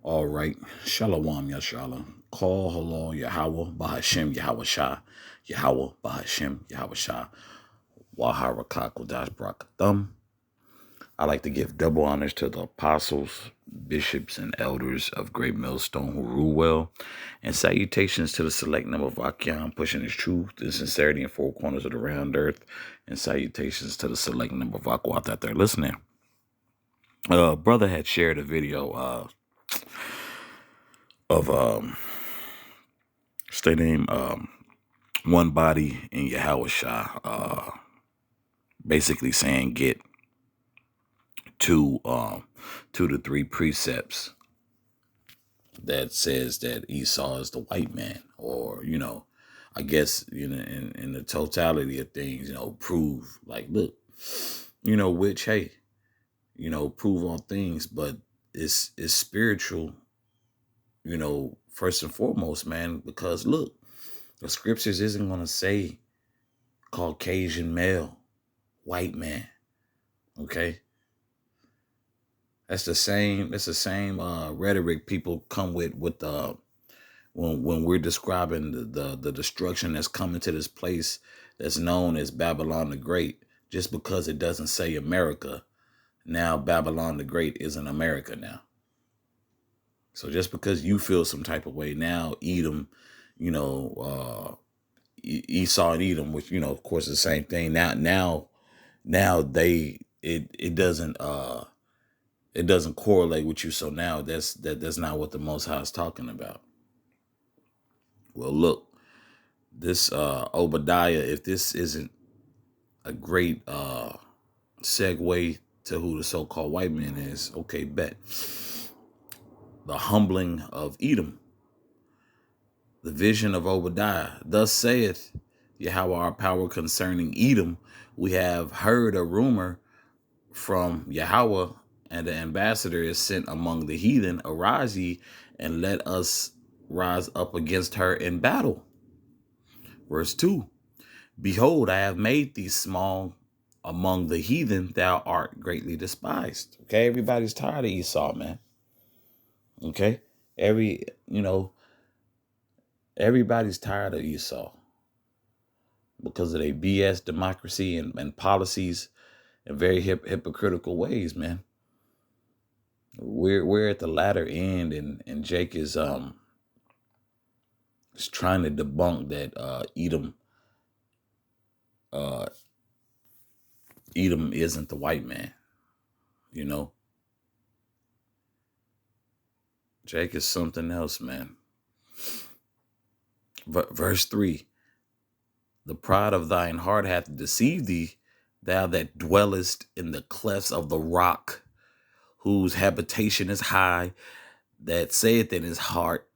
All right. Shalom, Yashala. Call hello, Yahweh, Bahashem, Yahweh Shah, Yahweh, Bahashem, Yahweh Shah, Waharakak, Brakathum. I like to give double honors to the apostles, bishops, and elders of Great Millstone who rule well, and salutations to the select number of Akyam pushing his truth and sincerity in four corners of the round earth, and salutations to the select number of Akwat that they're listening. Brother had shared a video of state name one body in Yahweh Shah, basically saying get two to three precepts that says that Esau is the white man, or I guess in the totality of things, prove like look, which hey, prove all things, but it's spiritual, first and foremost, man, because look, the scriptures isn't gonna say Caucasian male, white man. Okay. That's the same rhetoric people come with when we're describing the destruction that's coming to this place that's known as Babylon the Great. Just because it doesn't say America, now Babylon the Great isn't America now. So just because you feel some type of way now, Edom, Esau and Edom, which of course is the same thing. Now it doesn't correlate with you. So now that's not what the Most High is talking about. Well, look, this Obadiah, if this isn't a great segue to who the so-called white man is, okay, bet. The humbling of Edom, the vision of Obadiah. Thus saith Yahweh our power concerning Edom. We have heard a rumor from Yahweh, and the ambassador is sent among the heathen. Arise ye, and let us rise up against her in battle. Verse 2. Behold, I have made thee small among the heathen. Thou art greatly despised. Okay, everybody's tired of Esau, man. Okay, everybody's tired of Esau because of their BS democracy and policies and very hypocritical ways, man. We're at the latter end, and Jake is trying to debunk that Edom isn't the white man. Jake is something else, man. Verse 3. The pride of thine heart hath deceived thee, thou that dwellest in the clefts of the rock, whose habitation is high, that saith in his heart,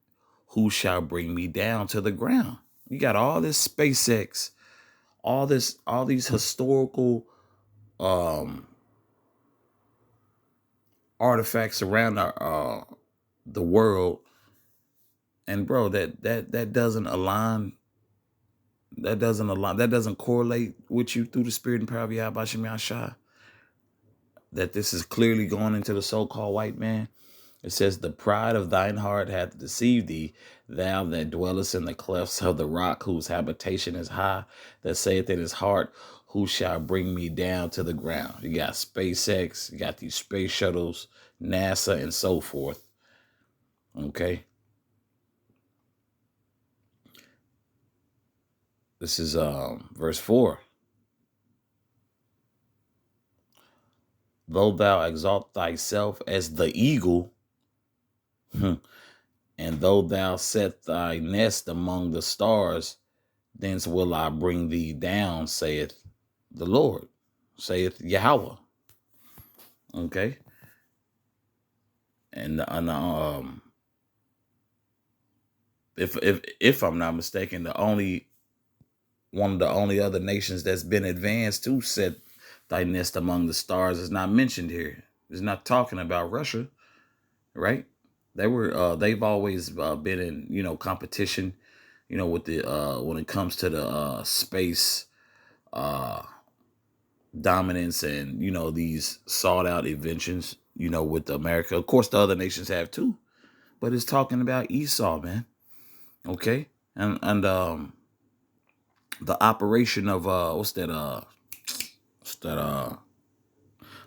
who shall bring me down to the ground? You got all this SpaceX, all these historical artifacts around the world, and bro, that doesn't align. That doesn't correlate with you through the spirit and power of Yahweh Shem Yahshua. That this is clearly going into the so-called white man. It says, the pride of thine heart hath deceived thee, thou that dwellest in the clefts of the rock, whose habitation is high, that saith in his heart, who shall bring me down to the ground? You got SpaceX, you got these space shuttles, NASA, and so forth. Okay. This is verse 4. Though thou exalt thyself as the eagle, and though thou set thy nest among the stars, thence will I bring thee down, saith the Lord, saith Yahweh. Okay. And if I'm not mistaken, one of the only other nations that's been advanced to set thy nest among the stars is not mentioned here. It's not talking about Russia, right? They've always been in competition, with the when it comes to the space dominance and these sought out inventions, with America. Of course, the other nations have too, but it's talking about Esau, man. Okay. And the operation of what's that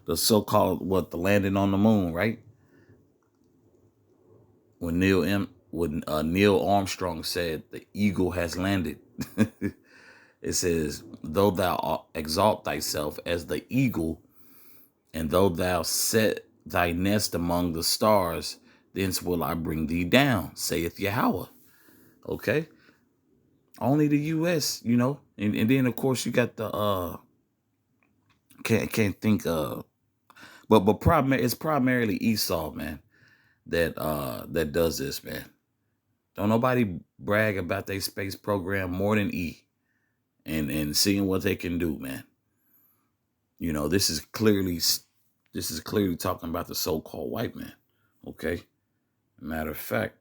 the so-called the landing on the moon, right? When Neil Armstrong said the eagle has landed. It says, though thou exalt thyself as the eagle, and though thou set thy nest among the stars, thence will I bring thee down, saith Yahweh. Okay. Only the US, and then of course you got the can't think but it's primarily Esau, man, that does this, man. Don't nobody brag about their space program more than E, and seeing what they can do, man. This is clearly talking about the so-called white man. Okay. Matter of fact,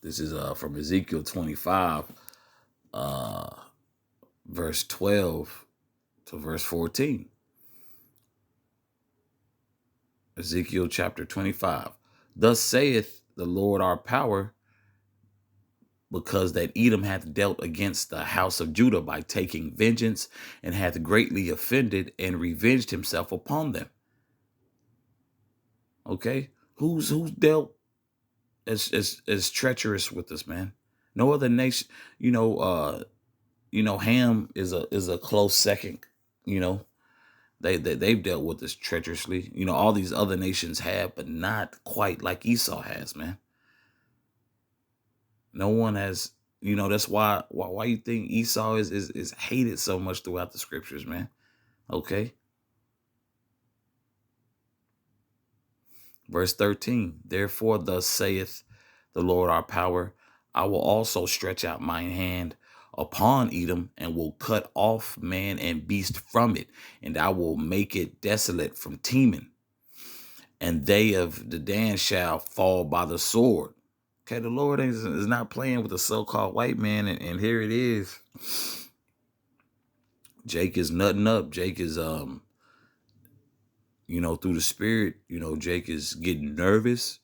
this is from Ezekiel 25, verse 12 to verse 14. Ezekiel chapter 25. Thus saith the Lord our power, because that Edom hath dealt against the house of Judah by taking vengeance, and hath greatly offended and revenged himself upon them. Okay, who's dealt as treacherous with us, man? No other nation. Ham is a close second. They've dealt with this treacherously. All these other nations have, but not quite like Esau has, man. No one has. That's why you think Esau is hated so much throughout the scriptures, man. Okay. Verse 13. Therefore, thus saith the Lord our power, I will also stretch out mine hand upon Edom, and will cut off man and beast from it, and I will make it desolate from Teman, and they of Dedan shall fall by the sword. Okay, the Lord is not playing with the so-called white man, and here it is. Jake is nutting up. Jake is through the spirit, Jake is getting nervous,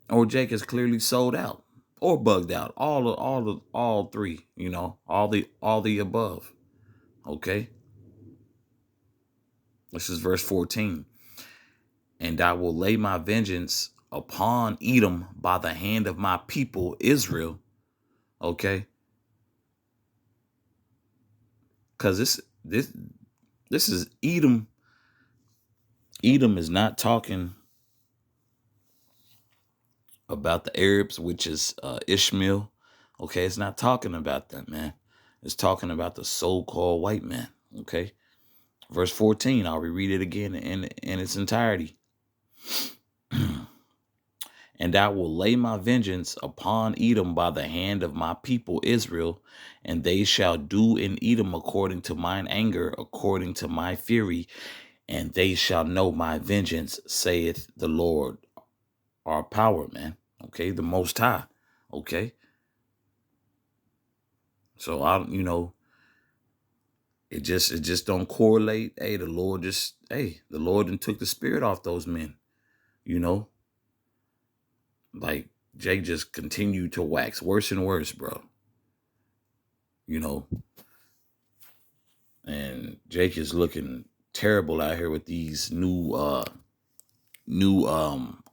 or Jake is clearly sold out or bugged out. All three, all the above. Okay. This is verse 14. And I will lay my vengeance upon Edom by the hand of my people Israel. Okay. Because this is Edom. Edom is not talking about the Arabs, which is Ishmael. Okay, it's not talking about that, man. It's talking about the so-called white man. Okay. Verse 14, I'll reread it again in its entirety. And I will lay my vengeance upon Edom by the hand of my people Israel, and they shall do in Edom according to mine anger, according to my fury, and they shall know my vengeance, saith the Lord our power, man. Okay, the Most High. Okay. So it just don't correlate. Hey, the Lord done took the spirit off those men. Like Jake just continued to wax worse and worse, bro. And Jake is looking terrible out here with these new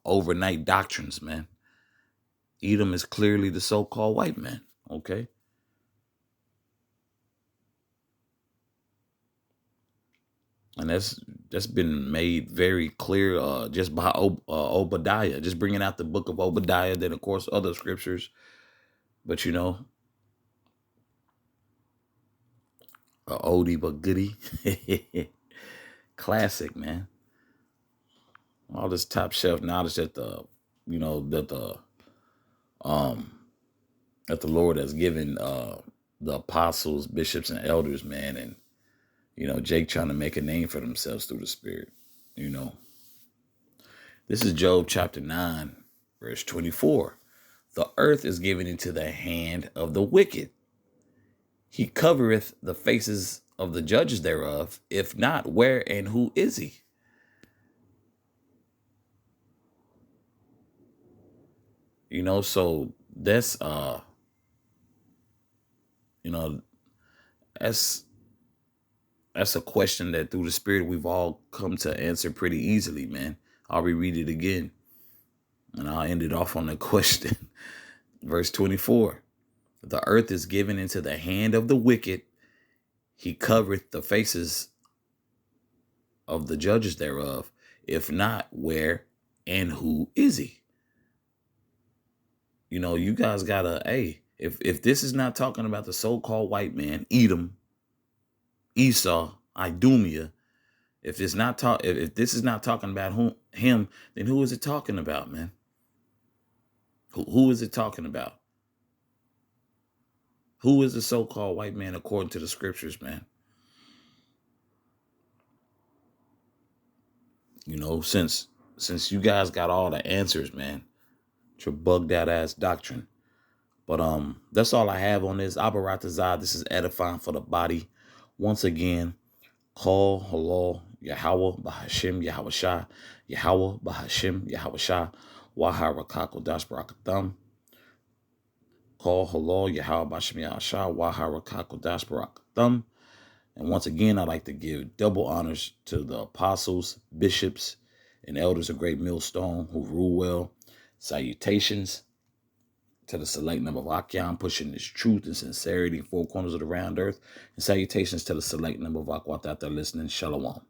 overnight doctrines, man. Edom is clearly the so-called white man. Okay. And that's been made very clear just by Obadiah, just bringing out the book of Obadiah, then of course other scriptures. But oldie but goodie. Classic, man. All this top shelf knowledge that the Lord has given the apostles, bishops, and elders, man. And Jake trying to make a name for themselves through the spirit. This is Job chapter 9, verse 24. The earth is given into the hand of the wicked. He covereth the faces of the judges thereof. If not, where and who is he? You know, so that's you know, that's that's a question that through the spirit we've all come to answer pretty easily, man. I'll reread it again. And I'll end it off on the question. Verse 24. The earth is given into the hand of the wicked. He covereth the faces of the judges thereof. If not, where and who is he? You know, you guys gotta, hey, if this is not talking about the so-called white man, Edom, Esau, Idumea, if this is not talking about him, then who is it talking about, man? Who is it talking about? Who is the so-called white man according to the scriptures, man? You know, since you guys got all the answers, man, it's your bugged out ass doctrine. But that's all I have on this. Abaratazah, this is edifying for the body. Once again, call halal Yahweh Bahashim Yahweh Shah, Yahweh Bahashim Yahweh Shah, Waharakako Dash Barakatham. Call halal Yahweh Bahashim Yahweh Shah, Waharakako Dash Barakatham. And once again, I'd like to give double honors to the apostles, bishops, and elders of Great Millstone who rule well. Salutations to the select number of Akyam, pushing this truth and sincerity in four corners of the round earth. And salutations to the select number of Akwat out there listening. Shalom.